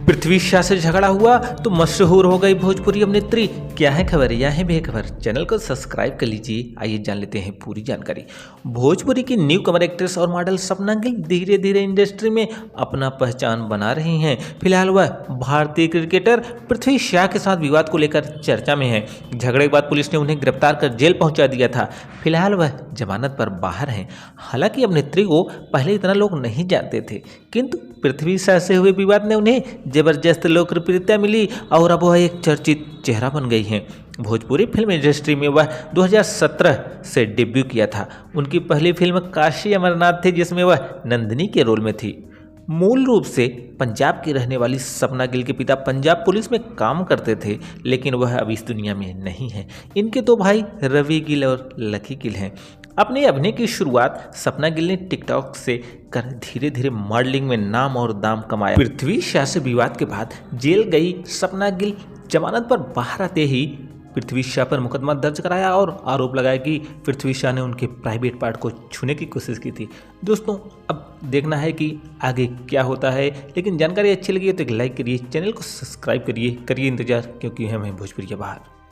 पृथ्वी शा से झगड़ा हुआ तो मशहूर हो गई भोजपुरी अभिनेत्री। क्या है खबर, यह है बेखबर। चैनल को सब्सक्राइब कर लीजिए। आइए जान लेते हैं पूरी जानकारी। भोजपुरी की न्यू कमर एक्ट्रेस और मॉडल सपना गिल धीरे धीरे इंडस्ट्री में अपना पहचान बना रही हैं। फिलहाल वह भारतीय क्रिकेटर पृथ्वी शा के साथ विवाद को लेकर चर्चा में है। झगड़े के बाद पुलिस ने उन्हें गिरफ्तार कर जेल पहुंचा दिया था। फिलहाल वह जमानत पर बाहर हैं। हालांकि अभिनेत्री को पहले इतना लोग नहीं जानते थे, किंतु पृथ्वी शा से हुए विवाद ने उन्हें जबरदस्त लोकप्रियता मिली और अब वह एक चर्चित चेहरा बन गई हैं। भोजपुरी फिल्म इंडस्ट्री में वह 2017 से डेब्यू किया था। उनकी पहली फिल्म काशी अमरनाथ थी, जिसमें वह नंदिनी के रोल में थी। मूल रूप से पंजाब की रहने वाली सपना गिल के पिता पंजाब पुलिस में काम करते थे, लेकिन वह अब इस दुनिया में नहीं है। इनके दो भाई रवि गिल और लकी गिल हैं। अपने अभिनय की शुरुआत सपना गिल ने टिकटॉक से कर धीरे धीरे मॉडलिंग में नाम और दाम कमाया। पृथ्वी शा से विवाद के बाद जेल गई सपना गिल जमानत पर बाहर आते ही पृथ्वी शा पर मुकदमा दर्ज कराया और आरोप लगाया कि पृथ्वी शा ने उनके प्राइवेट पार्ट को छूने की कोशिश की थी। दोस्तों, अब देखना है कि आगे क्या होता है, लेकिन जानकारी अच्छी लगी तो एक लाइक करिए, चैनल को सब्सक्राइब करिए इंतजार, क्योंकि हमें भोजपुरी के बाहर